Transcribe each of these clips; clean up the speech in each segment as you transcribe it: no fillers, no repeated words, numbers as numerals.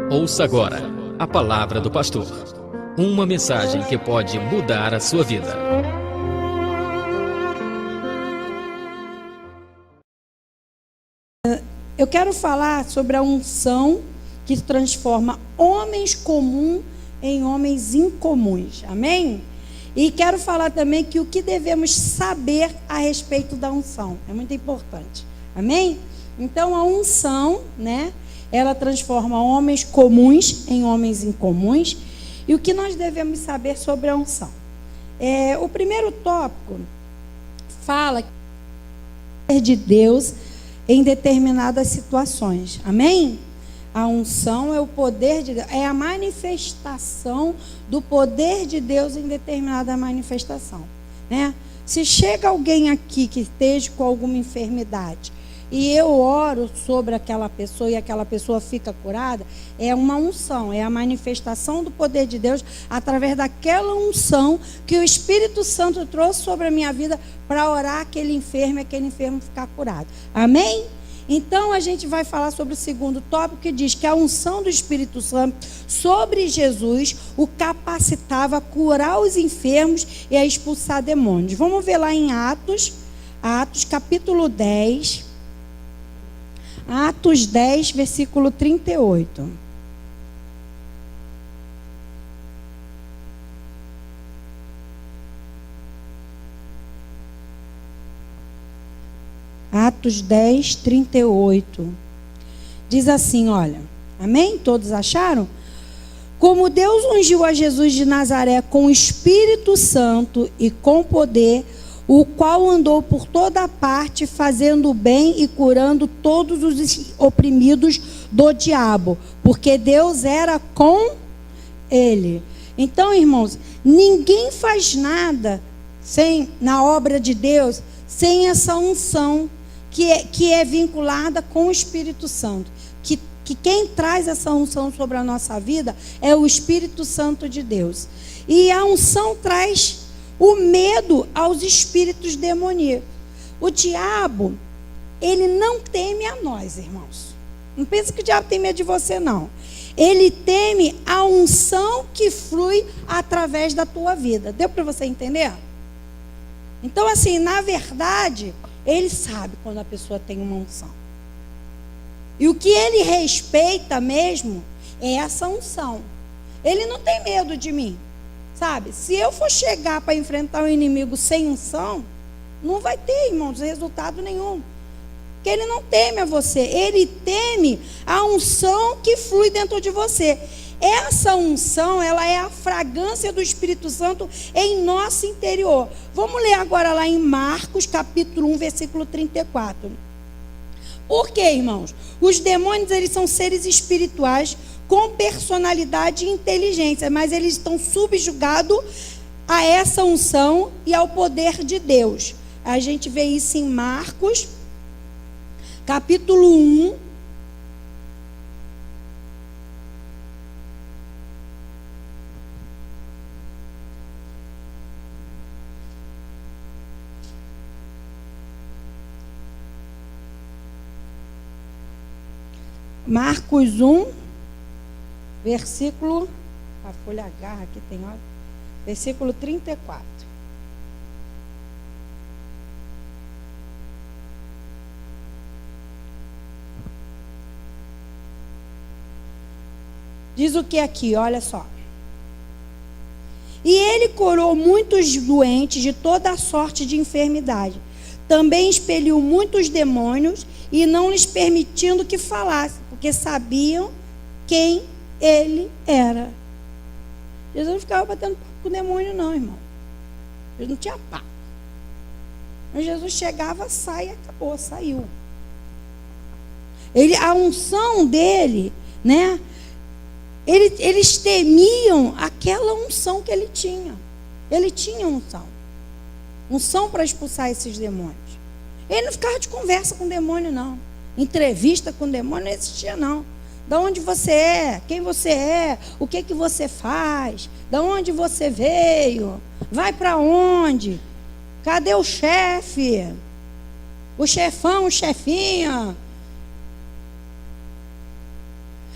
Ouça agora a palavra do pastor. Uma mensagem que pode mudar a sua vida. Eu quero falar sobre a unção que transforma homens comuns em homens incomuns. Amém? E quero falar também que o que devemos saber a respeito da unção. É muito importante. Amém? Então a unção, né? Ela transforma homens comuns em homens incomuns. E o que nós devemos saber sobre a unção? O primeiro tópico fala que o poder de Deus em determinadas situações. Amém? A unção é o poder de Deus, é a manifestação do poder de Deus em determinada manifestação, né? Se chega alguém aqui que esteja com alguma enfermidade e eu oro sobre aquela pessoa e aquela pessoa fica curada, é uma unção, é a manifestação do poder de Deus através daquela unção que o Espírito Santo trouxe sobre a minha vida para orar aquele enfermo ficar curado. Amém? Então a gente vai falar sobre o segundo tópico, que diz que a unção do Espírito Santo sobre Jesus o capacitava a curar os enfermos e a expulsar demônios. Vamos ver lá em Atos capítulo 10. Atos 10, versículo 38. Atos 10, 38. Diz assim, olha. Amém? Todos acharam? Como Deus ungiu a Jesus de Nazaré com o Espírito Santo e com poder, o qual andou por toda parte, fazendo o bem e curando todos os oprimidos do diabo, porque Deus era com ele. Então, irmãos, ninguém faz nada na obra de Deus sem essa unção que é vinculada com o Espírito Santo. Que quem traz essa unção sobre a nossa vida é o Espírito Santo de Deus. E a unção traz o medo aos espíritos demoníacos. O diabo, ele não teme a nós, irmãos. Não pense que o diabo tem medo de você, não. Ele teme a unção que flui através da tua vida. Deu para você entender? Então, assim, na verdade, ele sabe quando a pessoa tem uma unção. E o que ele respeita mesmo é essa unção. Ele não tem medo de mim. Sabe, se eu for chegar para enfrentar um inimigo sem unção, não vai ter, irmãos, resultado nenhum. Porque ele não teme a você, ele teme a unção que flui dentro de você. Essa unção, ela é a fragrância do Espírito Santo em nosso interior. Vamos ler agora lá em Marcos, capítulo 1, versículo 34. Por quê, irmãos? Os demônios, eles são seres espirituais com personalidade e inteligência, mas eles estão subjugados a essa unção e ao poder de Deus. A gente vê isso em Marcos, capítulo 1. Marcos 1, versículo, a folha agarra aqui tem, olha, versículo 34. Diz o que aqui, olha só. E ele curou muitos doentes de toda sorte de enfermidade. Também expeliu muitos demônios e não lhes permitindo que falassem, porque sabiam quem ele era. Jesus não ficava batendo papo com o demônio, não, irmão. Ele não tinha papo. Mas Jesus chegava, sai e acabou, saiu. A unção dele, né? Eles temiam aquela unção que ele tinha. Ele tinha unção. Unção para expulsar esses demônios. Ele não ficava de conversa com o demônio, não. Entrevista com o demônio não existia, não. Da onde você é? Quem você é? O que você faz? Da onde você veio? Vai para onde? Cadê o chefe? O chefão, o chefinha?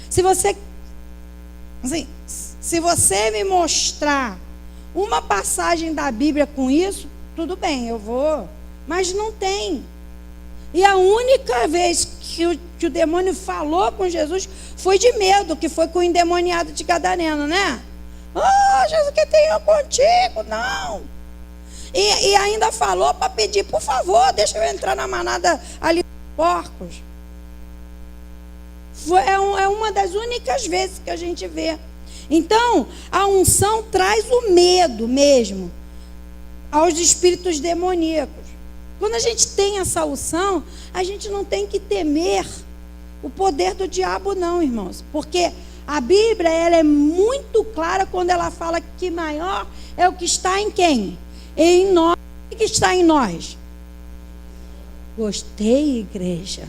Se você Assim, se você me mostrar uma passagem da Bíblia com isso, tudo bem, eu vou. Mas não tem. E a única vez que o demônio falou com Jesus foi de medo, que foi com o endemoniado de Gadareno, né? Jesus, que tenho contigo, não. E ainda falou para pedir, por favor, deixa eu entrar na manada ali dos porcos. É uma das únicas vezes que a gente vê. Então, a unção traz o medo mesmo aos espíritos demoníacos. Quando a gente tem essa unção, a gente não tem que temer o poder do diabo, não, irmãos. Porque a Bíblia, ela é muito clara quando ela fala que maior é o que está em quem? Em nós. O que está em nós? Gostei, igreja.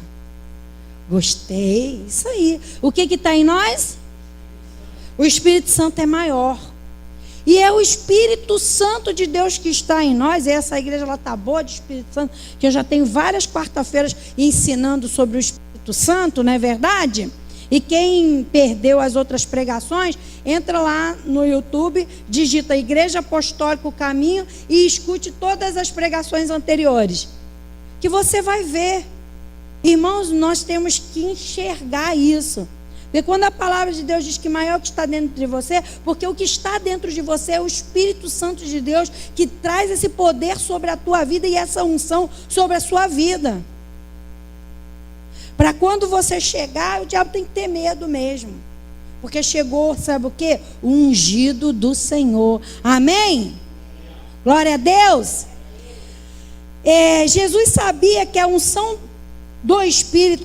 Gostei. Isso aí. O que está em nós? O Espírito Santo é maior. E é o Espírito Santo de Deus que está em nós. E essa igreja está boa de Espírito Santo, que eu já tenho várias quarta-feiras ensinando sobre o Espírito Santo, não é verdade? E quem perdeu as outras pregações, entra lá no YouTube, digita Igreja Apostólica o Caminho e escute todas as pregações anteriores, que você vai ver. Irmãos, nós temos que enxergar isso. Porque quando a palavra de Deus diz que maior é o que está dentro de você, porque o que está dentro de você é o Espírito Santo de Deus, que traz esse poder sobre a tua vida e essa unção sobre a sua vida. Para quando você chegar, o diabo tem que ter medo mesmo. Porque chegou, sabe o quê? O ungido do Senhor. Amém? Glória a Deus. Jesus sabia que a unção do Espírito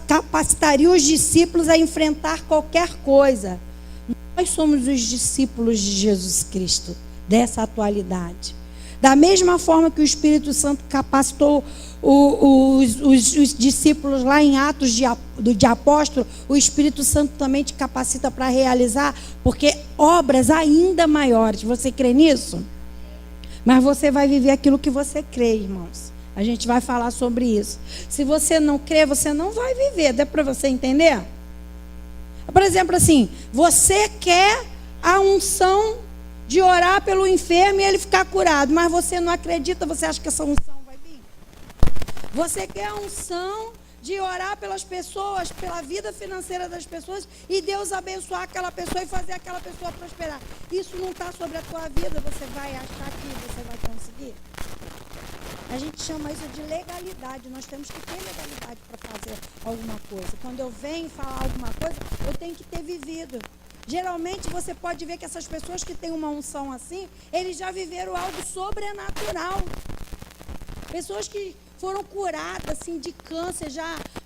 capacitaria os discípulos a enfrentar qualquer coisa. Nós somos os discípulos de Jesus Cristo, dessa atualidade. Da mesma forma que o Espírito Santo capacitou os discípulos lá em Atos de Apóstolo, o Espírito Santo também te capacita para realizar, porque obras ainda maiores. Você crê nisso? Mas você vai viver aquilo que você crê, irmãos. A gente vai falar sobre isso. Se você não crê, você não vai viver. Dá para você entender? Por exemplo, assim, você quer a unção de orar pelo enfermo e ele ficar curado, mas você não acredita, você acha que essa unção vai vir? Você quer a unção de orar pelas pessoas, pela vida financeira das pessoas e Deus abençoar aquela pessoa e fazer aquela pessoa prosperar. Isso não está sobre a tua vida, você vai achar que você vai conseguir? A gente chama isso de legalidade. Nós temos que ter legalidade para fazer alguma coisa. Quando eu venho falar alguma coisa, eu tenho que ter vivido. Geralmente você pode ver que essas pessoas que têm uma unção assim, eles já viveram algo sobrenatural. Pessoas que foram curadas assim, de câncer,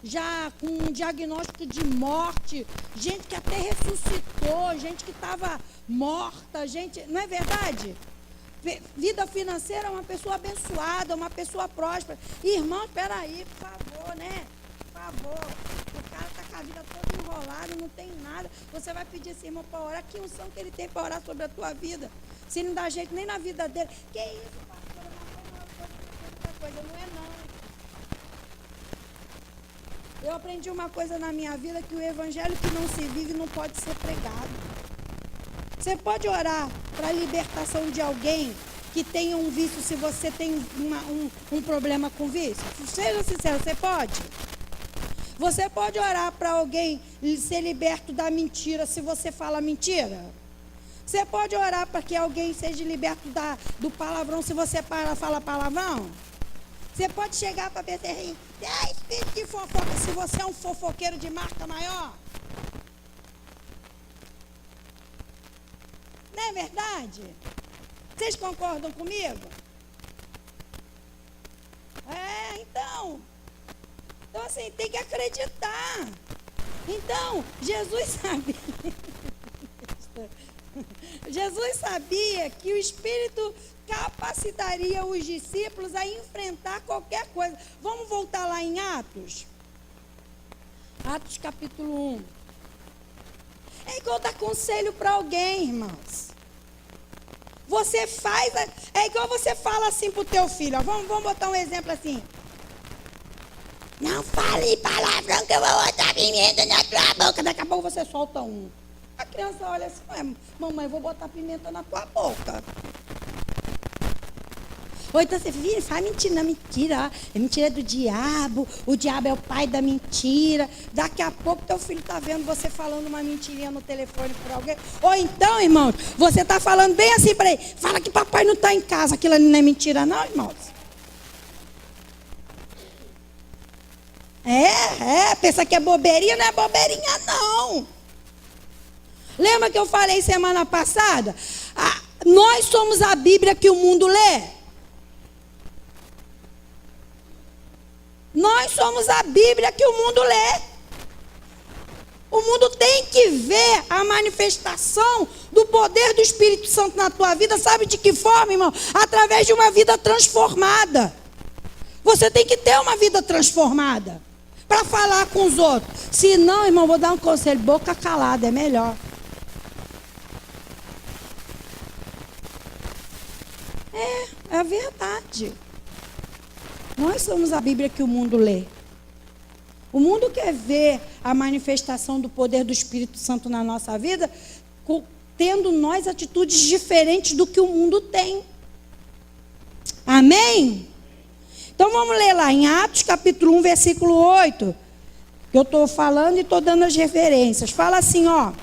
já com um diagnóstico de morte, gente que até ressuscitou, gente que estava morta, gente, não é verdade? Vida financeira, uma pessoa abençoada, uma pessoa próspera. Irmão, espera aí, por favor, né? Por favor. O cara está com a vida toda enrolada, não tem nada. Você vai pedir esse irmão para orar. Que unção que ele tem para orar sobre a tua vida? Se não dá jeito nem na vida dele. Que isso, pastor? Uma coisa, não é não. Eu aprendi uma coisa na minha vida, que o evangelho que não se vive não pode ser pregado. Você pode orar para a libertação de alguém que tenha um vício, se você tem um problema com vício? Seja sincero, você pode? Você pode orar para alguém ser liberto da mentira, se você fala mentira? Você pode orar para que alguém seja liberto do palavrão, se você fala palavrão? Você pode chegar para Beterrim, espírito de fofoca, se você é um fofoqueiro de marca maior? Não é verdade? Vocês concordam comigo? Então assim, tem que acreditar. Então, Jesus sabia que o Espírito capacitaria os discípulos a enfrentar qualquer coisa. Vamos voltar lá em Atos? Atos capítulo 1. É igual dar conselho para alguém, irmãos. Você faz, é igual você fala assim para o teu filho. Ó, vamos botar um exemplo assim. Não fale palavrão que eu vou botar pimenta na tua boca. Daqui a pouco você solta um. A criança olha assim, ué, mamãe, eu vou botar pimenta na tua boca. Ou então você faz mentira, não, mentira, é mentira do diabo, o diabo é o pai da mentira. Daqui a pouco teu filho está vendo você falando uma mentirinha no telefone por alguém. Ou então, irmãos, você está falando bem assim para ele, fala que papai não está em casa, aquilo ali não é mentira não, irmãos. Pensa que é bobeirinha, não é bobeirinha não. Lembra que eu falei semana passada? Nós somos a Bíblia que o mundo lê. Nós somos a Bíblia que o mundo lê. O mundo tem que ver a manifestação do poder do Espírito Santo na tua vida. Sabe de que forma, irmão? Através de uma vida transformada. Você tem que ter uma vida transformada para falar com os outros. Se não, irmão, vou dar um conselho. Boca calada é melhor. É a verdade. Nós somos a Bíblia que o mundo lê. O mundo quer ver a manifestação do poder do Espírito Santo na nossa vida, tendo nós atitudes diferentes do que o mundo tem. Amém? Então vamos ler lá em Atos capítulo 1, versículo 8. Que eu estou falando e estou dando as referências. Fala assim, ó.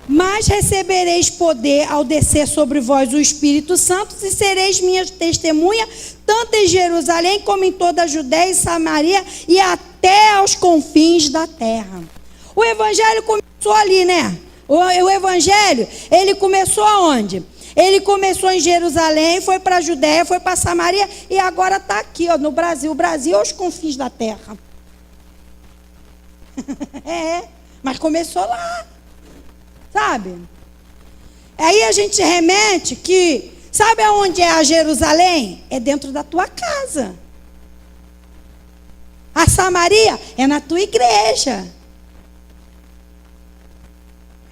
Mas recebereis poder ao descer sobre vós o Espírito Santo e sereis minhas testemunhas, tanto em Jerusalém como em toda a Judéia e Samaria e até aos confins da terra. O evangelho começou ali, né? O evangelho, ele começou aonde? Ele começou em Jerusalém, foi para a Judéia, foi para Samaria e agora está aqui, ó, no Brasil. O Brasil é os confins da terra. Mas começou lá. Sabe? Aí a gente remete que, sabe aonde é a Jerusalém? É dentro da tua casa. A Samaria é na tua igreja.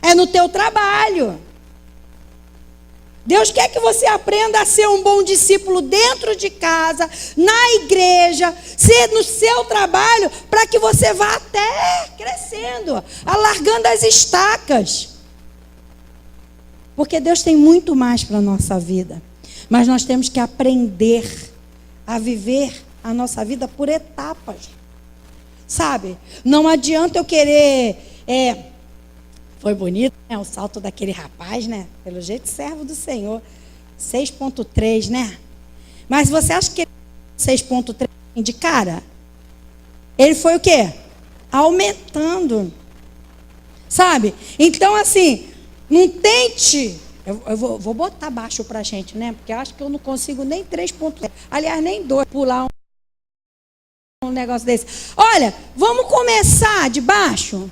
É no teu trabalho. Deus quer que você aprenda a ser um bom discípulo dentro de casa, na igreja, ser no seu trabalho, para que você vá até crescendo, alargando as estacas. Porque Deus tem muito mais para a nossa vida. Mas nós temos que aprender a viver a nossa vida por etapas. Sabe? Não adianta eu querer... Foi bonito, né? O salto daquele rapaz, né? Pelo jeito, servo do Senhor. 6.3, né? Mas você acha que ele 6.3 de cara? Ele foi o quê? Aumentando. Sabe? Então, assim... Não tente, eu vou botar baixo para a gente, né? Porque eu acho que eu não consigo nem 3.0, aliás, nem 2, pular um negócio desse. Olha, vamos começar de baixo.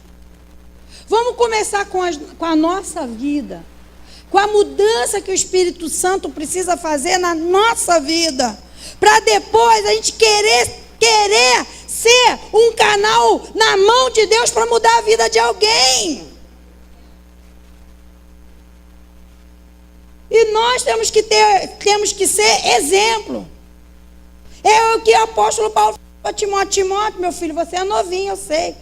Vamos começar com a nossa vida. Com a mudança que o Espírito Santo precisa fazer na nossa vida. Para depois a gente querer ser um canal na mão de Deus para mudar a vida de alguém. E nós temos que ser exemplo. É o que o apóstolo Paulo falou para Timóteo: meu filho, você é novinho, eu sei.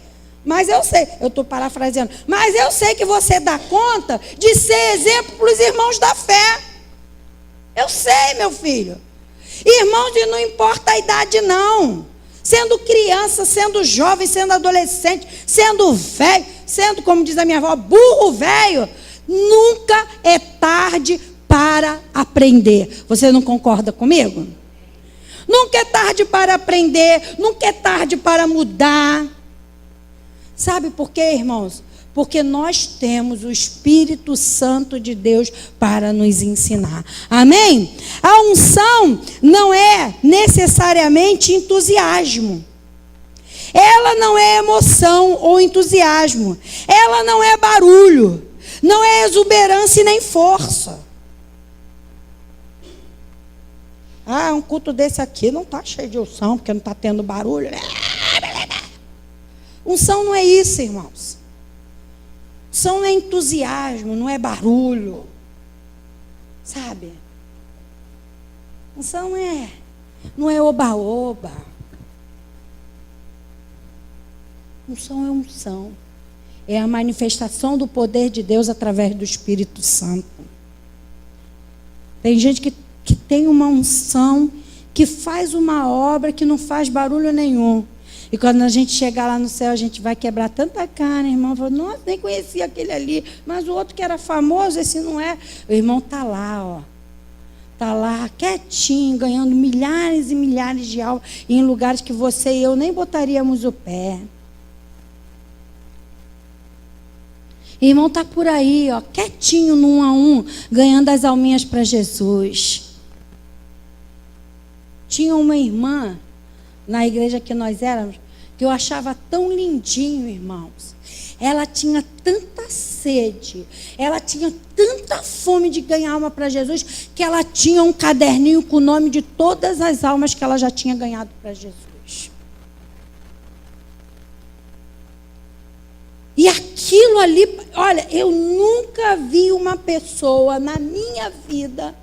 Mas eu sei, eu estou parafraseando, mas eu sei que você dá conta de ser exemplo para os irmãos da fé. Eu sei, meu filho. Irmãos, e não importa a idade não. Sendo criança, sendo jovem, sendo adolescente, sendo velho, sendo, como diz a minha avó, burro velho, nunca é tarde para aprender. Você não concorda comigo? Nunca é tarde para aprender, nunca é tarde para mudar. Sabe por quê, irmãos? Porque nós temos o Espírito Santo de Deus para nos ensinar. Amém? A unção não é necessariamente entusiasmo. Ela não é emoção ou entusiasmo. Ela não é barulho. Não é exuberância e nem força. Um culto desse aqui não está cheio de unção, porque não está tendo barulho. Unção não é isso, irmãos. Unção não é entusiasmo, não é barulho. Sabe? Unção não é oba-oba. Unção é unção. É a manifestação do poder de Deus através do Espírito Santo. Tem gente que tem uma unção, que faz uma obra que não faz barulho nenhum. E quando a gente chegar lá no céu, a gente vai quebrar tanta carne, irmão. Fala, nossa, nem conhecia aquele ali. Mas o outro que era famoso, esse não é. O irmão está lá, ó. Está lá, quietinho, ganhando milhares e milhares de almas em lugares que você e eu nem botaríamos o pé. Irmão está por aí, ó, quietinho no 1 a 1, ganhando as alminhas para Jesus. Tinha uma irmã na igreja que nós éramos, que eu achava tão lindinho, irmãos. Ela tinha tanta sede, ela tinha tanta fome de ganhar alma para Jesus, que ela tinha um caderninho com o nome de todas as almas que ela já tinha ganhado para Jesus. E aquilo ali, olha, eu nunca vi uma pessoa na minha vida,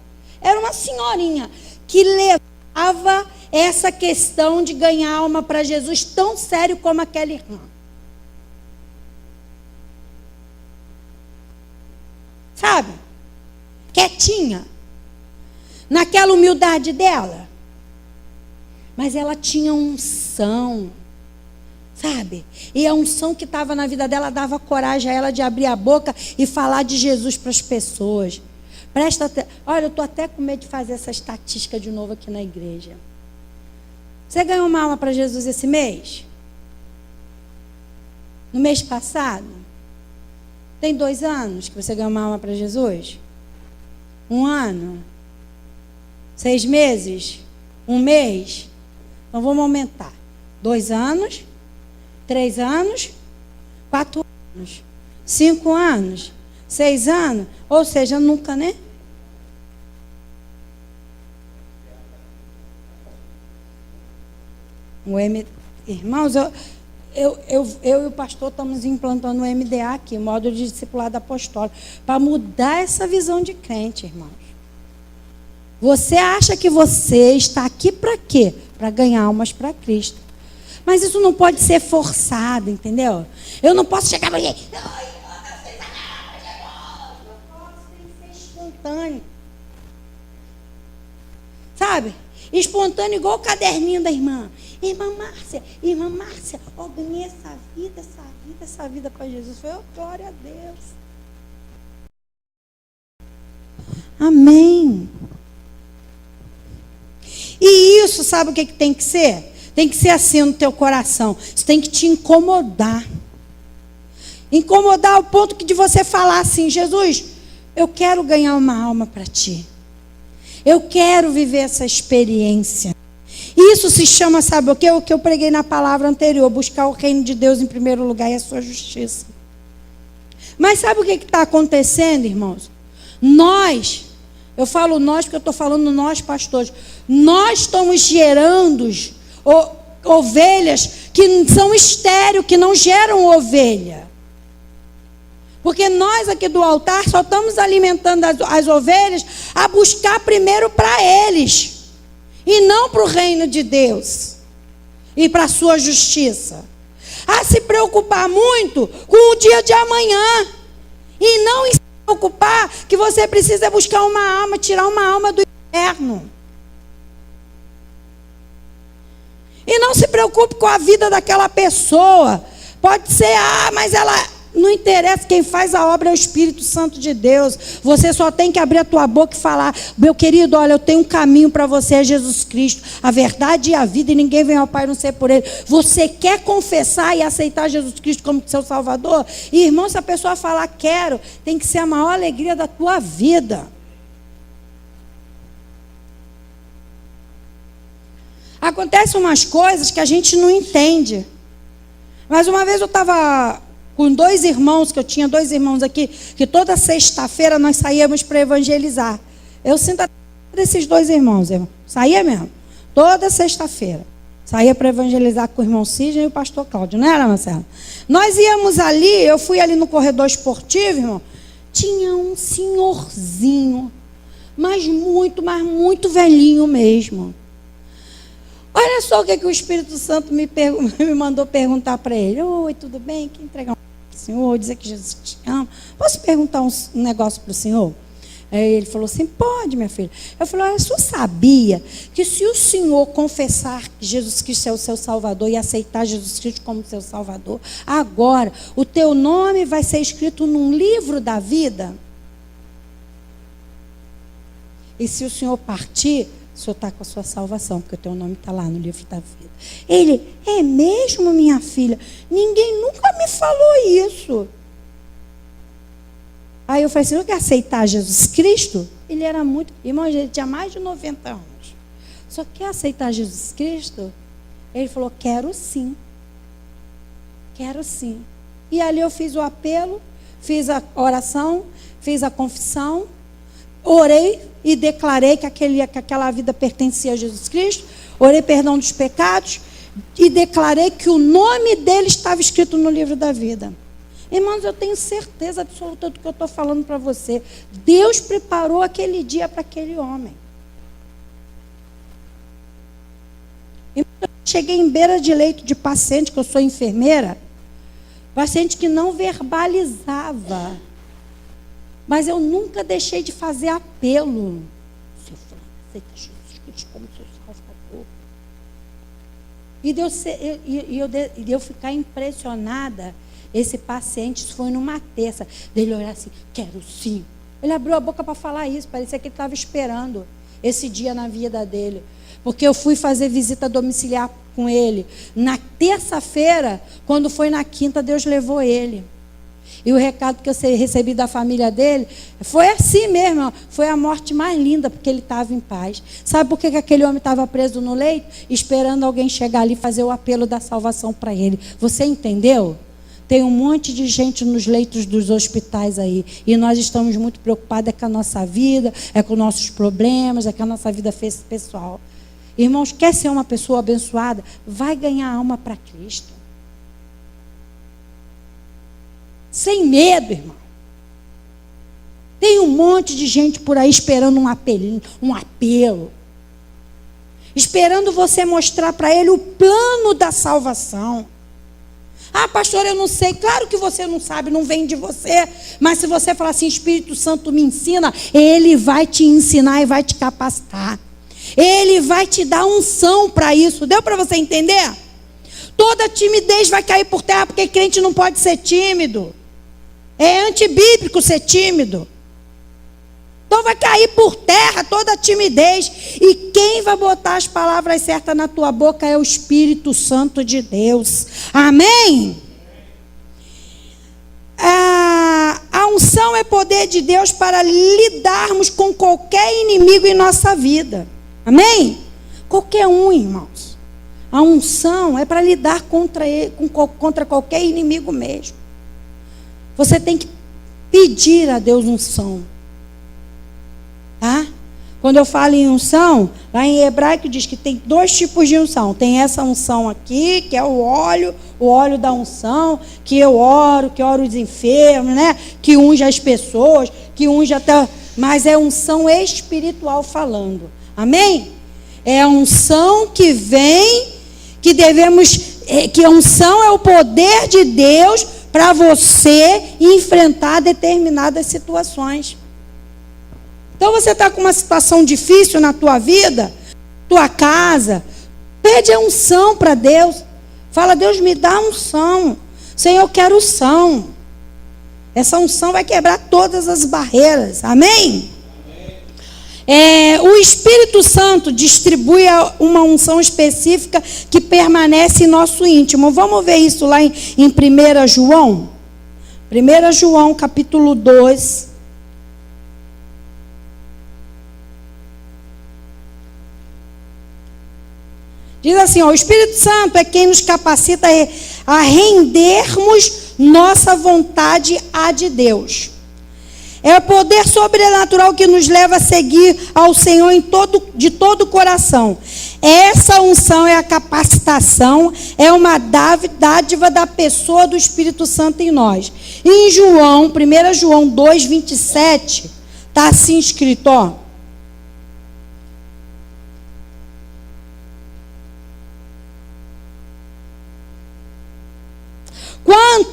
era uma senhorinha, que levava essa questão de ganhar alma para Jesus tão sério como aquela irmã. Sabe? Quietinha. Naquela humildade dela. Mas ela tinha unção. Sabe? E a unção que estava na vida dela dava coragem a ela de abrir a boca e falar de Jesus para as pessoas. Presta atenção. Olha, eu estou até com medo de fazer essa estatística de novo aqui na igreja. Você ganhou uma alma para Jesus esse mês? No mês passado? Tem 2 anos que você ganhou uma alma para Jesus? 1 ano? 6 meses? 1 mês? Então vamos aumentar. 2 anos? 3 anos? 4 anos? 5 anos? 6 anos? Ou seja, nunca, né? Irmãos, eu e o pastor estamos implantando o MDA aqui, modo de discipulado apostólico, para mudar essa visão de crente, irmãos. Você acha que você está aqui para quê? Para ganhar almas para Cristo. Mas isso não pode ser forçado, entendeu? Eu não posso chegar para alguém. Não posso, tem que ser espontâneo. Sabe? Espontâneo igual o caderninho da irmã. Irmã Márcia, ó, ganhei essa vida para Jesus. Foi, oh, glória a Deus. Amém. E isso, sabe o que tem que ser? Tem que ser assim no teu coração. Isso tem que te incomodar. Incomodar ao ponto de você falar assim, Jesus, eu quero ganhar uma alma para ti. Eu quero viver essa experiência. Isso se chama, sabe o que? O que eu preguei na palavra anterior, buscar o reino de Deus em primeiro lugar e a sua justiça. Mas sabe o que está acontecendo, irmãos? Nós, eu falo nós porque eu estou falando nós pastores, nós estamos gerando ovelhas que são estéril, que não geram ovelha. Porque nós aqui do altar só estamos alimentando as ovelhas a buscar primeiro para eles. E não para o reino de Deus. E para a sua justiça. A se preocupar muito com o dia de amanhã. E não se preocupar que você precisa buscar uma alma, tirar uma alma do inferno. E não se preocupe com a vida daquela pessoa. Pode ser, mas ela... Não interessa, quem faz a obra é o Espírito Santo de Deus. Você só tem que abrir a tua boca e falar, meu querido, olha, eu tenho um caminho para você, é Jesus Cristo, a verdade e a vida, e ninguém vem ao Pai não ser por Ele. Você quer confessar e aceitar Jesus Cristo como seu Salvador? E irmão, se a pessoa falar quero, tem que ser a maior alegria da tua vida. Acontecem umas coisas que a gente não entende. Mas uma vez eu estava... com 2 irmãos, que eu tinha 2 irmãos aqui, que toda sexta-feira nós saíamos para evangelizar. Eu sinto a desses 2 irmãos, irmão. Saía mesmo. Toda sexta-feira. Saía para evangelizar com o irmão Sidney e o pastor Cláudio. Não era, Marcelo? Nós íamos ali, eu fui ali no corredor esportivo, irmão. Tinha um senhorzinho, mas muito velhinho mesmo. Olha só o que o Espírito Santo me mandou perguntar para ele. Oi, tudo bem? Quer entregar um Senhor, dizer que Jesus te ama. Posso perguntar um negócio para o Senhor? Aí ele falou assim, pode, minha filha. Eu falei, olha, você sabia que se o Senhor confessar que Jesus Cristo é o seu Salvador e aceitar Jesus Cristo como seu Salvador, agora o teu nome vai ser escrito num livro da vida? E se o Senhor partir, o Senhor está com a sua salvação, porque o teu nome está lá no livro da vida. Ele, é mesmo, minha filha? Ninguém nunca me falou isso. Aí eu falei assim, eu quero aceitar Jesus Cristo? Ele era muito, irmão, ele tinha mais de 90 anos. Só quer aceitar Jesus Cristo? Ele falou, quero sim. Quero sim. E ali eu fiz o apelo, fiz a oração, fiz a confissão, orei e declarei que aquela vida pertencia a Jesus Cristo, orei perdão dos pecados e declarei que o nome dele estava escrito no livro da vida. Irmãos, eu tenho certeza absoluta do que eu estou falando para você. Deus preparou aquele dia para aquele homem. Eu cheguei em beira de leito de paciente, que eu sou enfermeira, paciente que não verbalizava. Mas eu nunca deixei de fazer apelo. Seu fulano, aceita Jesus Cristo como seu Salvador. E eu ficar impressionada. Esse paciente, isso foi numa terça, dele olhar assim, quero sim. Ele abriu a boca para falar isso, parecia que ele estava esperando esse dia na vida dele. Porque eu fui fazer visita domiciliar com ele. Na terça-feira, quando foi na quinta, Deus levou ele. E o recado que eu recebi da família dele, foi assim mesmo, foi a morte mais linda, porque ele estava em paz. Sabe por que aquele homem estava preso no leito? Esperando alguém chegar ali e fazer o apelo da salvação para ele. Você entendeu? Tem um monte de gente nos leitos dos hospitais aí. E nós estamos muito preocupados com a nossa vida, com os nossos problemas, com a nossa vida pessoal. Irmãos, quer ser uma pessoa abençoada? Vai ganhar alma para Cristo. Sem medo, irmão. Tem um monte de gente por aí esperando um apelo. Esperando você mostrar para ele o plano da salvação. Ah, pastor, eu não sei. Claro que você não sabe, não vem de você. Mas se você falar assim, Espírito Santo me ensina, ele vai te ensinar e vai te capacitar. Ele vai te dar unção para isso. Deu para você entender? Toda timidez vai cair por terra, porque crente não pode ser tímido. É antibíblico ser tímido. Então vai cair por terra toda a timidez. E quem vai botar as palavras certas na tua boca é o Espírito Santo de Deus. Amém? A unção é poder de Deus para lidarmos com qualquer inimigo em nossa vida. Amém? Qualquer um, irmãos. A unção é para lidar contra qualquer inimigo mesmo. Você tem que pedir a Deus unção. Tá? Quando eu falo em unção, lá em hebraico diz que tem 2 tipos de unção. Tem essa unção aqui, que é o óleo da unção, que eu oro, que oro os enfermos, né? Que unge as pessoas, que unge até... Mas é unção espiritual falando. Amém? É a unção que vem, que a unção é o poder de Deus para você enfrentar determinadas situações. Então você está com uma situação difícil na tua vida, tua casa, pede a unção para Deus. Fala, Deus, me dá unção. Senhor, eu quero unção. Essa unção vai quebrar todas as barreiras. Amém? O Espírito Santo distribui uma unção específica que permanece em nosso íntimo. Vamos ver isso lá em 1 João. 1 João, capítulo 2. Diz assim, o Espírito Santo é quem nos capacita a rendermos nossa vontade à de Deus. É o poder sobrenatural que nos leva a seguir ao Senhor de todo o coração. Essa unção é a capacitação, é uma dádiva da pessoa do Espírito Santo em nós. Em João, 1 João 2, 27, está assim escrito, ó.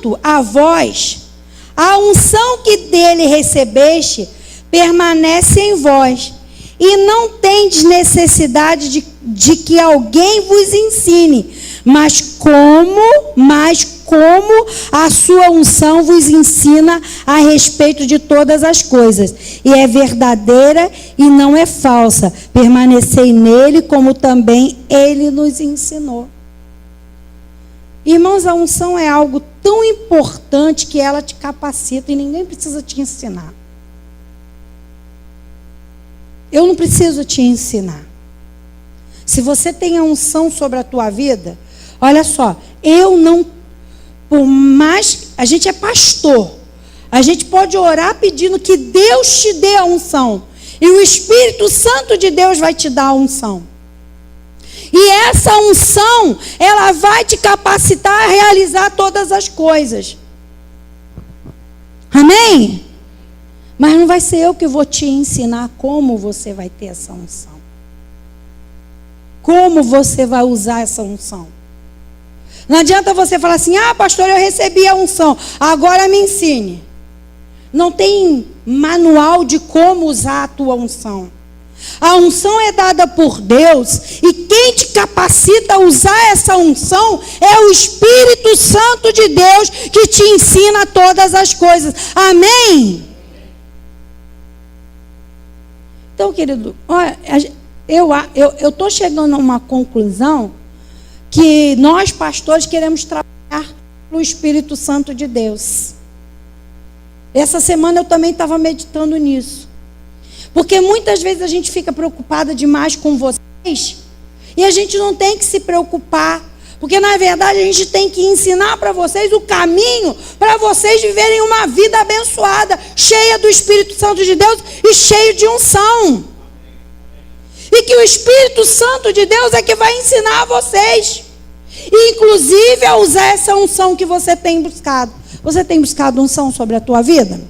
quanto a vós, a unção que dele recebeste permanece em vós, e não tendes necessidade de que alguém vos ensine, mas como a sua unção vos ensina a respeito de todas as coisas, e é verdadeira e não é falsa. Permanecei nele, como também ele nos ensinou. Irmãos, a unção é algo tão importante que ela te capacita e ninguém precisa te ensinar. Eu não preciso te ensinar. Se você tem a unção sobre a tua vida, olha só, por mais, a gente é pastor, a gente pode orar pedindo que Deus te dê a unção, e o Espírito Santo de Deus vai te dar a unção. E essa unção, ela vai te capacitar a realizar todas as coisas. Amém? Mas não vai ser eu que vou te ensinar como você vai ter essa unção. Como você vai usar essa unção. Não adianta você falar assim, pastor, eu recebi a unção, agora me ensine. Não tem manual de como usar a tua unção. A unção é dada por Deus, e quem te capacita a usar essa unção é o Espírito Santo de Deus, que te ensina todas as coisas. Amém? Então, querido, olha, eu estou chegando a uma conclusão que nós, pastores, queremos trabalhar no Espírito Santo de Deus. Essa semana eu também estava meditando nisso. Porque muitas vezes a gente fica preocupada demais com vocês, e a gente não tem que se preocupar, porque na verdade a gente tem que ensinar para vocês o caminho para vocês viverem uma vida abençoada, cheia do Espírito Santo de Deus e cheio de unção. E que o Espírito Santo de Deus é que vai ensinar a vocês, e inclusive a usar essa unção que você tem buscado. Você tem buscado unção sobre a tua vida?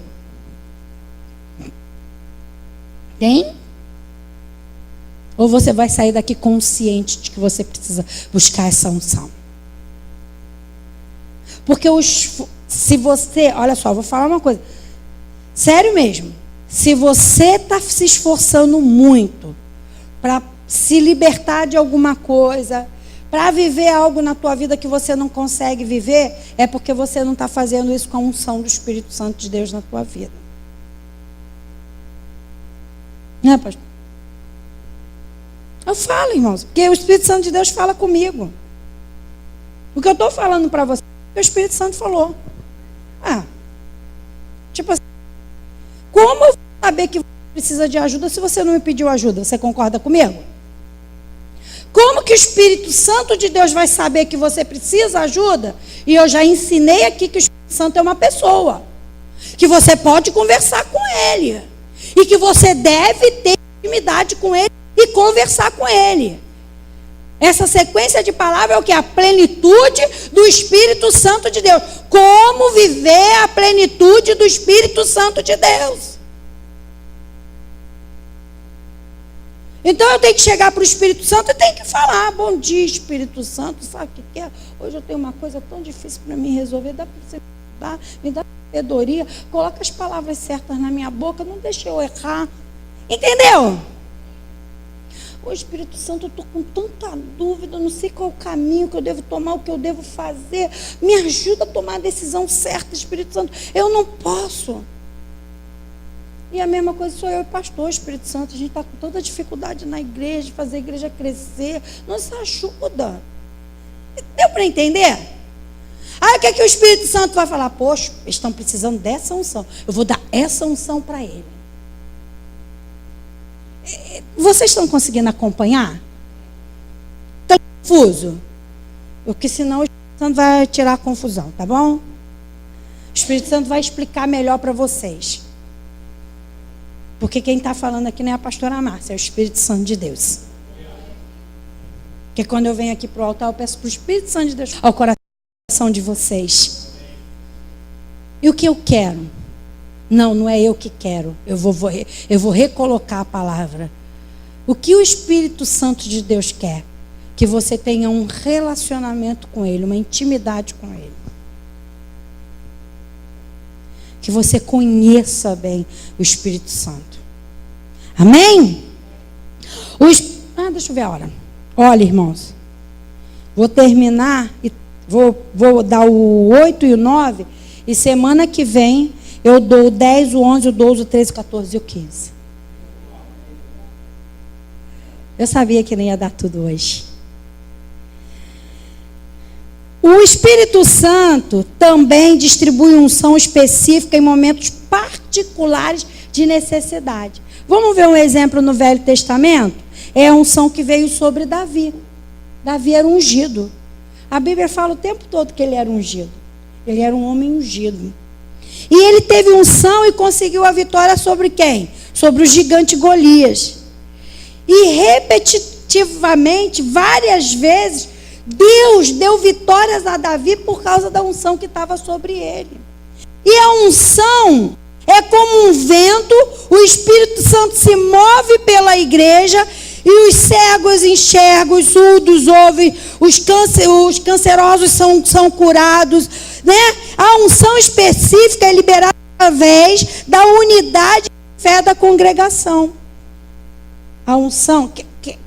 Tem? Ou você vai sair daqui consciente de que você precisa buscar essa unção? Porque se você, olha só, vou falar uma coisa, sério mesmo, se você está se esforçando muito para se libertar de alguma coisa, para viver algo na tua vida que você não consegue viver, é porque você não está fazendo isso com a unção do Espírito Santo de Deus na tua vida. Não é, pastor? Eu falo, irmãos, porque o Espírito Santo de Deus fala comigo. O que eu estou falando para você, o Espírito Santo falou. Tipo assim, como eu vou saber que você precisa de ajuda se você não me pediu ajuda? Você concorda comigo? Como que o Espírito Santo de Deus vai saber que você precisa de ajuda? E eu já ensinei aqui que o Espírito Santo é uma pessoa, que você pode conversar com ele, e que você deve ter intimidade com ele e conversar com ele. Essa sequência de palavras é o que? A plenitude do Espírito Santo de Deus. Como viver a plenitude do Espírito Santo de Deus? Então eu tenho que chegar para o Espírito Santo e tenho que falar: bom dia, Espírito Santo, sabe o que é? Hoje eu tenho uma coisa tão difícil para mim resolver, dá para você me dá sabedoria, coloca as palavras certas na minha boca, não deixe eu errar. Entendeu? Ô Espírito Santo, eu estou com tanta dúvida, não sei qual é o caminho que eu devo tomar, o que eu devo fazer. Me ajuda a tomar a decisão certa, Espírito Santo. Eu não posso. E a mesma coisa sou eu e pastor, Espírito Santo. A gente está com toda dificuldade na igreja, de fazer a igreja crescer. Nos ajuda. Deu para entender? Aí o que é que o Espírito Santo vai falar? Poxa, eles estão precisando dessa unção. Eu vou dar essa unção para ele. Vocês estão conseguindo acompanhar? Está confuso? Porque senão o Espírito Santo vai tirar a confusão, tá bom? O Espírito Santo vai explicar melhor para vocês. Porque quem está falando aqui não é a pastora Márcia, é o Espírito Santo de Deus. Porque quando eu venho aqui para o altar, eu peço para o Espírito Santo de Deus ao coração de vocês. E o que eu quero? Não é eu que quero. Eu vou recolocar a palavra. O que o Espírito Santo de Deus quer? Que você tenha um relacionamento com Ele, uma intimidade com Ele. que você conheça bem o Espírito Santo. Amém? Deixa eu ver a hora. Olha, irmãos, vou terminar e vou dar o 8 e o 9, e semana que vem eu dou o 10, o 11, o 12, o 13, o 14 e o 15. Eu sabia que não ia dar tudo hoje. O Espírito Santo também distribui unção específica em momentos particulares de necessidade. Vamos ver um exemplo no Velho Testamento? É a unção que veio sobre Davi. Davi era ungido. A Bíblia fala o tempo todo que ele era ungido. Ele era um homem ungido. E ele teve unção e conseguiu a vitória sobre quem? Sobre o gigante Golias. E repetitivamente, várias vezes, Deus deu vitórias a Davi por causa da unção que estava sobre ele. E a unção é como um vento, o Espírito Santo se move pela igreja e os cegos enxergam, os surdos ouvem, os cancerosos são curados, né? A unção específica é liberada através da unidade de fé da congregação. A unção,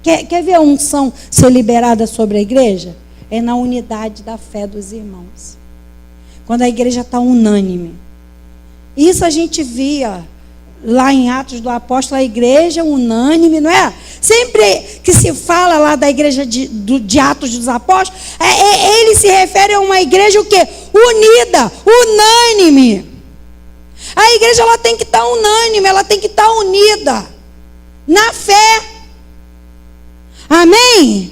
quer ver a unção ser liberada sobre a igreja? É na unidade da fé dos irmãos. Quando a igreja está unânime. Isso a gente via lá em Atos do Apóstolo, a igreja unânime, não é? Sempre que se fala lá da igreja de Atos dos Apóstolos, ele se refere a uma igreja o quê? Unida, unânime. A igreja ela tem que estar unânime, ela tem que estar unida na fé. Amém?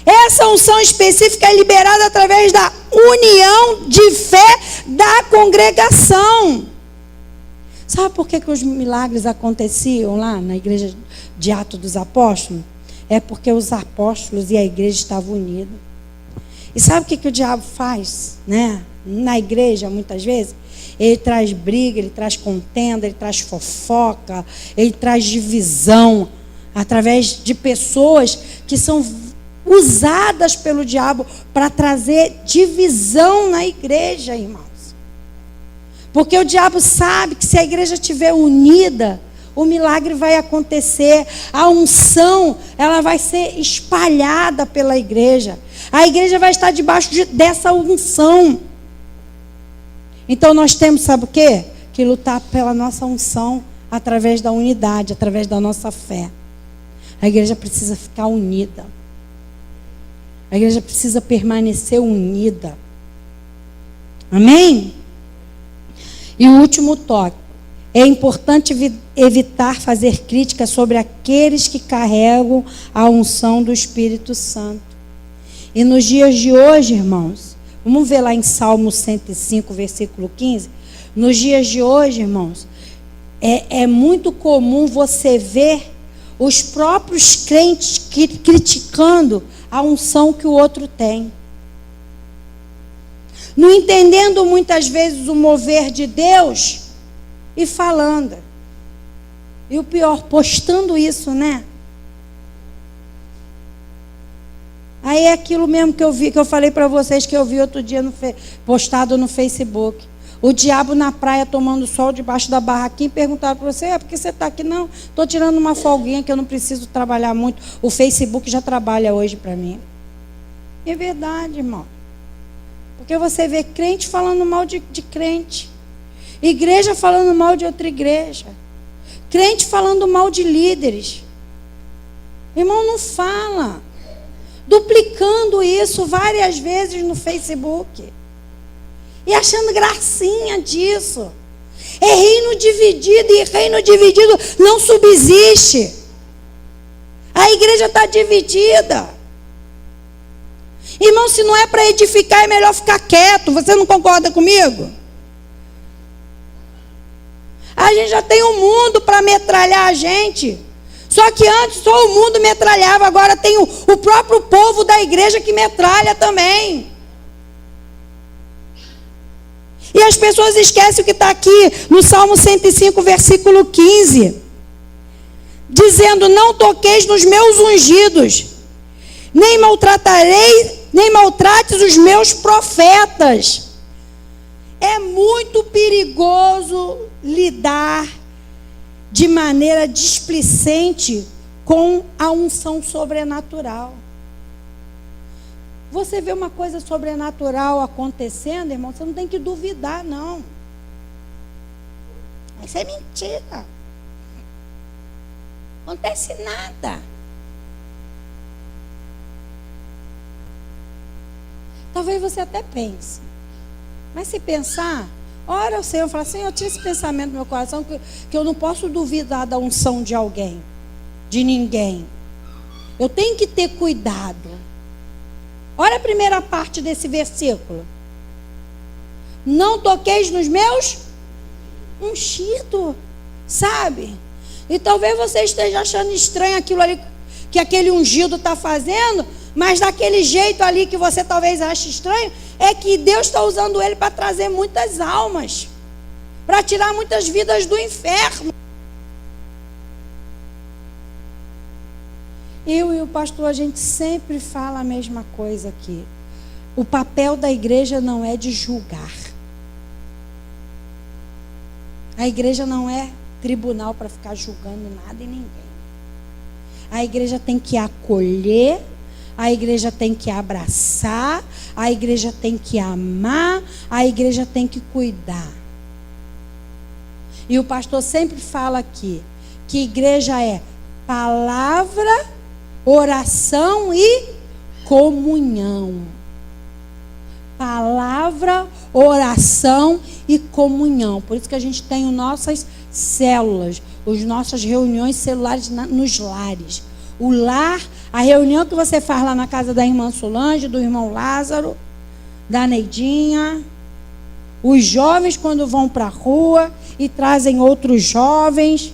Essa unção específica é liberada através da união de fé da congregação. Sabe por que os milagres aconteciam lá na igreja de Atos dos Apóstolos? É porque os apóstolos e a igreja estavam unidos. E sabe o que o diabo faz, né? Na igreja, muitas vezes? Ele traz briga, ele traz contenda, ele traz fofoca, ele traz divisão, através de pessoas que são usadas pelo diabo para trazer divisão na igreja, irmãos. Porque o diabo sabe que se a igreja estiver unida, o milagre vai acontecer. A unção, ela vai ser espalhada pela igreja. A igreja vai estar debaixo dessa unção. Então nós temos, sabe o quê? Que lutar pela nossa unção através da unidade, através da nossa fé. A igreja precisa ficar unida. A igreja precisa permanecer unida. Amém? E o último toque. É importante evitar fazer críticas sobre aqueles que carregam a unção do Espírito Santo. E nos dias de hoje, irmãos, vamos ver lá em Salmo 105, versículo 15. Nos dias de hoje, irmãos, é muito comum você ver os próprios crentes criticando a unção que o outro tem. Não entendendo muitas vezes o mover de Deus e falando. E o pior, postando isso, né? Aí é aquilo mesmo que eu vi, que eu falei para vocês que eu vi outro dia postado no Facebook. O diabo na praia tomando sol debaixo da barraquinha e perguntaram para você, por que você está aqui? Não, estou tirando uma folguinha que eu não preciso trabalhar muito. O Facebook já trabalha hoje para mim. É verdade, irmão. Porque você vê crente falando mal de crente. Igreja falando mal de outra igreja. Crente falando mal de líderes. Irmão, não fala. Duplicando isso várias vezes no Facebook. E achando gracinha disso. É reino dividido, e reino dividido não subsiste. A igreja está dividida. Irmão, se não é para edificar, é melhor ficar quieto. Você não concorda comigo? A gente já tem um mundo para metralhar a gente. Só que antes só o mundo metralhava. Agora tem o próprio povo da igreja que metralha também. E as pessoas esquecem o que está aqui no Salmo 105, versículo 15. Dizendo, não toqueis nos meus ungidos, nem maltrates os meus profetas. é muito perigoso lidar de maneira displicente com a unção sobrenatural. Você vê uma coisa sobrenatural acontecendo, irmão, você não tem que duvidar, não. Isso é mentira. Não acontece nada. Talvez você até pense. Mas se pensar, ora ao Senhor, fala, Senhor, eu tinha esse pensamento no meu coração que eu não posso duvidar da unção de alguém, de ninguém. Eu tenho que ter cuidado. Olha a primeira parte desse versículo. Não toqueis nos meus ungidos, sabe? E talvez você esteja achando estranho aquilo ali que aquele ungido está fazendo, mas daquele jeito ali que você talvez ache estranho, é que Deus está usando ele para trazer muitas almas, para tirar muitas vidas do inferno. Eu e o pastor, a gente sempre fala a mesma coisa aqui. O papel da igreja não é de julgar. A igreja não é tribunal para ficar julgando nada e ninguém. A igreja tem que acolher, a igreja tem que abraçar, a igreja tem que amar, a igreja tem que cuidar. E o pastor sempre fala aqui que igreja é palavra, oração e comunhão. Palavra, oração e comunhão. Por isso que a gente tem as nossas células, as nossas reuniões celulares nos lares. O lar, a reunião que você faz lá na casa da irmã Solange, do irmão Lázaro, da Neidinha. Os jovens quando vão para a rua e trazem outros jovens.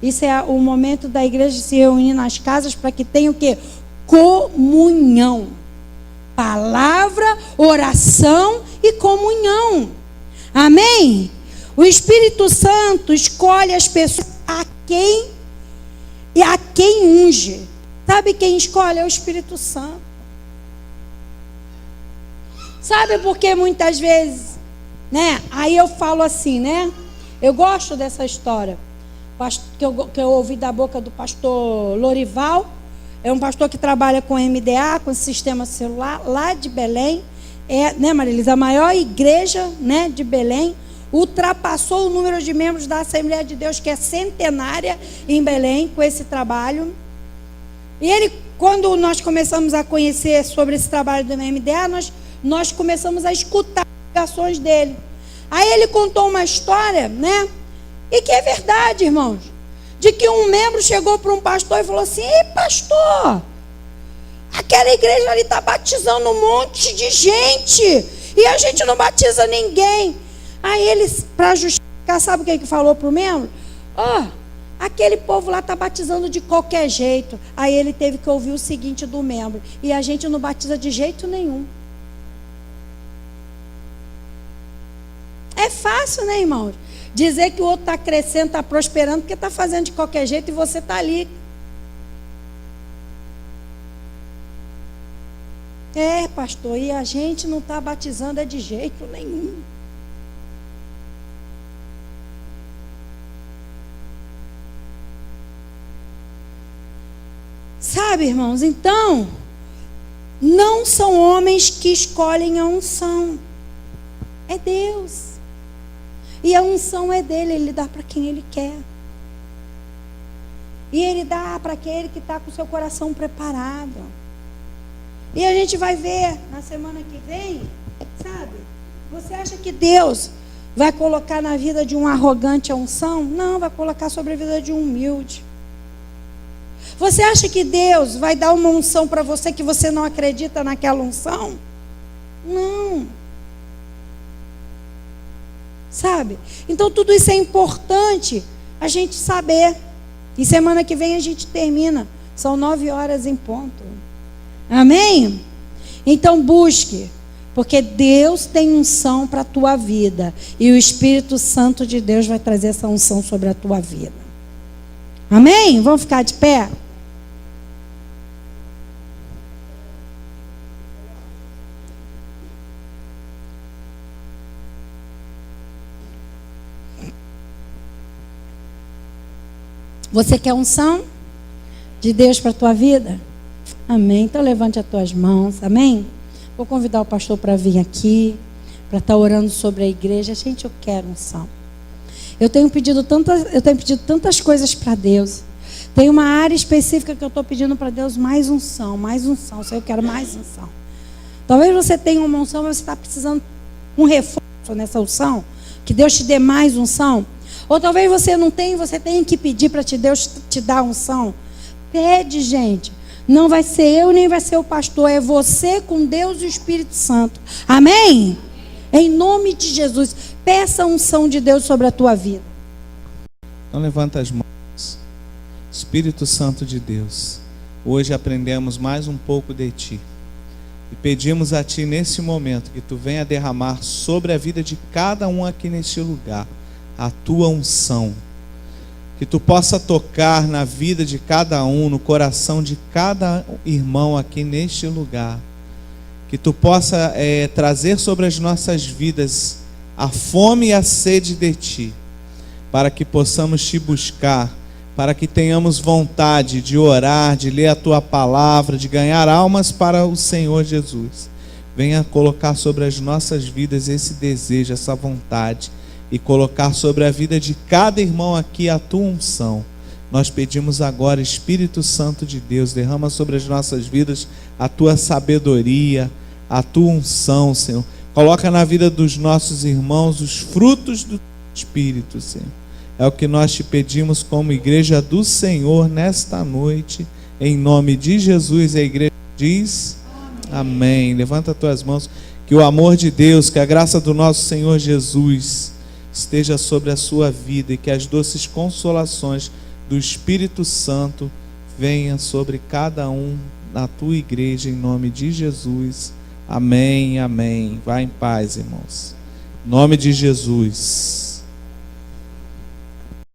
Isso é o momento da igreja se reunir nas casas para que tenha o quê? Comunhão. Palavra, oração e comunhão. Amém? O Espírito Santo escolhe as pessoas a quem unge. Sabe quem escolhe? É o Espírito Santo. Sabe por que muitas vezes, né? Aí eu falo assim, né? Eu gosto dessa história que eu ouvi da boca do pastor Lorival. É um pastor que trabalha com MDA, com sistema celular, lá de Belém. Né, Marilisa? A maior igreja, né, de Belém. Ultrapassou o número de membros da Assembleia de Deus, que é centenária em Belém, com esse trabalho. E ele, quando nós começamos a conhecer sobre esse trabalho do MDA, nós começamos a escutar as pregações dele. Aí ele contou uma história, né? E que é verdade, irmãos. De que um membro chegou para um pastor e falou assim: ei, pastor, aquela igreja ali está batizando um monte de gente e a gente não batiza ninguém. Aí ele, para justificar, sabe o que falou para o membro? Aquele povo lá está batizando de qualquer jeito. Aí ele teve que ouvir o seguinte do membro: e a gente não batiza de jeito nenhum. É fácil, né, irmãos? Dizer que o outro está crescendo, está prosperando, porque está fazendo de qualquer jeito e você está ali. É, pastor, e a gente não está batizando de jeito nenhum. Sabe, irmãos, então, não são homens que escolhem a unção. É Deus. E a unção é dele, ele dá para quem ele quer. E ele dá para aquele que está com o seu coração preparado. E a gente vai ver na semana que vem, sabe? Você acha que Deus vai colocar na vida de um arrogante a unção? Não, vai colocar sobre a vida de um humilde. Você acha que Deus vai dar uma unção para você que você não acredita naquela unção? Não. Sabe? Então tudo isso é importante a gente saber. E semana que vem a gente termina. São 9h em ponto. Amém? Então busque. Porque Deus tem unção para a tua vida. E o Espírito Santo de Deus vai trazer essa unção sobre a tua vida. Amém? Vamos ficar de pé? Você quer unção de Deus para a tua vida? Amém. Então levante as tuas mãos. Amém. Vou convidar o pastor para vir aqui, para estar orando sobre a igreja. Gente, eu quero unção. Eu tenho pedido tantas coisas para Deus. Tem uma área específica que eu estou pedindo para Deus mais unção, mais unção. Eu quero mais unção. Talvez você tenha uma unção, mas você está precisando um reforço nessa unção. Que Deus te dê mais unção. Ou talvez você não tenha, você tenha que pedir para Deus te dar unção. Pede, gente. Não vai ser eu, nem vai ser o pastor. É você com Deus e o Espírito Santo. Amém? Em nome de Jesus. Peça a unção de Deus sobre a tua vida. Então levanta as mãos. Espírito Santo de Deus, hoje aprendemos mais um pouco de Ti. E pedimos a Ti nesse momento que Tu venha derramar sobre a vida de cada um aqui neste lugar a Tua unção. Que Tu possa tocar na vida de cada um, no coração de cada irmão aqui neste lugar. Que Tu possa trazer sobre as nossas vidas a fome e a sede de Ti, para que possamos Te buscar, para que tenhamos vontade de orar, de ler a Tua palavra, de ganhar almas para o Senhor Jesus. Venha colocar sobre as nossas vidas esse desejo, essa vontade, e colocar sobre a vida de cada irmão aqui a Tua unção. Nós pedimos agora, Espírito Santo de Deus, derrama sobre as nossas vidas a Tua sabedoria, a Tua unção, Senhor. Coloca na vida dos nossos irmãos os frutos do Espírito, Senhor. É o que nós te pedimos como igreja do Senhor nesta noite, em nome de Jesus. A igreja diz amém. Levanta as tuas mãos. Que o amor de Deus, que a graça do nosso Senhor Jesus esteja sobre a sua vida e que as doces consolações do Espírito Santo venham sobre cada um na tua igreja, em nome de Jesus. Amém, amém. Vá em paz, irmãos. Em nome de Jesus.